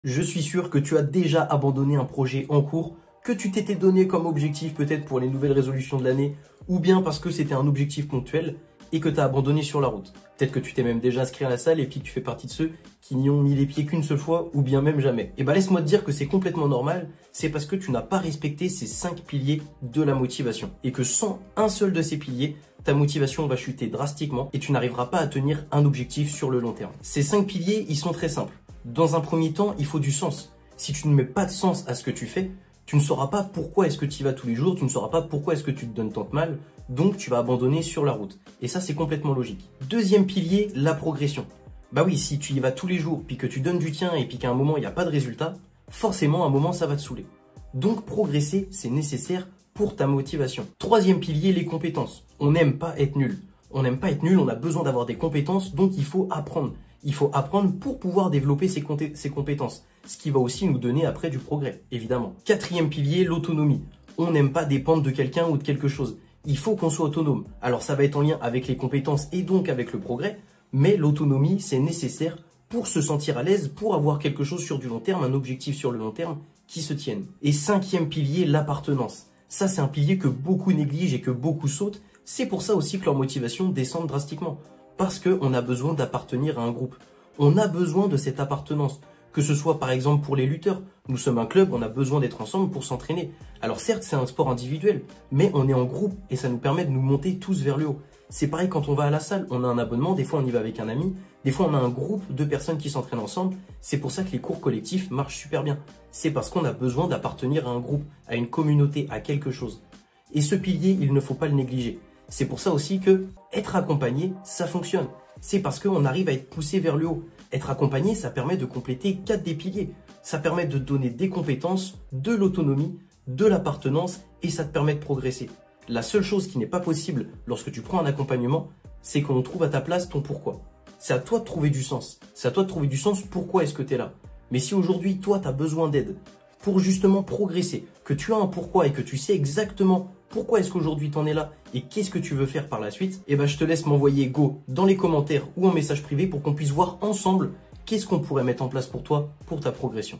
Je suis sûr que tu as déjà abandonné un projet en cours que tu t'étais donné comme objectif peut-être pour les nouvelles résolutions de l'année ou bien parce que c'était un objectif ponctuel et que tu as abandonné sur la route. Peut-être que tu t'es même déjà inscrit à la salle et puis que tu fais partie de ceux qui n'y ont mis les pieds qu'une seule fois ou bien même jamais. Et bah laisse-moi te dire que c'est complètement normal, c'est parce que tu n'as pas respecté ces 5 piliers de la motivation et que sans un seul de ces piliers, ta motivation va chuter drastiquement et tu n'arriveras pas à tenir un objectif sur le long terme. Ces 5 piliers, ils sont très simples. Dans un premier temps, il faut du sens. Si tu ne mets pas de sens à ce que tu fais, tu ne sauras pas pourquoi est-ce que tu y vas tous les jours, tu ne sauras pas pourquoi est-ce que tu te donnes tant de mal, donc tu vas abandonner sur la route. Et ça, c'est complètement logique. Deuxième pilier, la progression. Bah oui, si tu y vas tous les jours, puis que tu donnes du tien et puis qu'à un moment, il n'y a pas de résultat, forcément, à un moment, ça va te saouler. Donc progresser, c'est nécessaire pour ta motivation. Troisième pilier, les compétences. On n'aime pas être nul. On n'aime pas être nul, on a besoin d'avoir des compétences, donc il faut apprendre. Il faut apprendre pour pouvoir développer ses compétences, ce qui va aussi nous donner après du progrès, évidemment. Quatrième pilier, l'autonomie. On n'aime pas dépendre de quelqu'un ou de quelque chose. Il faut qu'on soit autonome. Alors ça va être en lien avec les compétences et donc avec le progrès, mais l'autonomie, c'est nécessaire pour se sentir à l'aise, pour avoir quelque chose sur du long terme, un objectif sur le long terme qui se tienne. Et cinquième pilier, l'appartenance. Ça, c'est un pilier que beaucoup négligent et que beaucoup sautent. C'est pour ça aussi que leur motivation descend drastiquement. Parce qu'on a besoin d'appartenir à un groupe. On a besoin de cette appartenance. Que ce soit par exemple pour les lutteurs. Nous sommes un club, on a besoin d'être ensemble pour s'entraîner. Alors certes, c'est un sport individuel, mais on est en groupe et ça nous permet de nous monter tous vers le haut. C'est pareil quand on va à la salle, on a un abonnement, des fois on y va avec un ami, des fois on a un groupe de personnes qui s'entraînent ensemble. C'est pour ça que les cours collectifs marchent super bien. C'est parce qu'on a besoin d'appartenir à un groupe, à une communauté, à quelque chose. Et ce pilier, il ne faut pas le négliger. C'est pour ça aussi que être accompagné, ça fonctionne. C'est parce qu'on arrive à être poussé vers le haut. Être accompagné, ça permet de compléter 4 des piliers. Ça permet de donner des compétences, de l'autonomie, de l'appartenance et ça te permet de progresser. La seule chose qui n'est pas possible lorsque tu prends un accompagnement, c'est qu'on trouve à ta place ton pourquoi. C'est à toi de trouver du sens. C'est à toi de trouver du sens pourquoi est-ce que tu es là. Mais si aujourd'hui, toi, tu as besoin d'aide pour justement progresser, que tu as un pourquoi et que tu sais exactement pourquoi est-ce qu'aujourd'hui tu en es là et qu'est-ce que tu veux faire par la suite, eh ben je te laisse m'envoyer go dans les commentaires ou en message privé pour qu'on puisse voir ensemble qu'est-ce qu'on pourrait mettre en place pour toi, pour ta progression.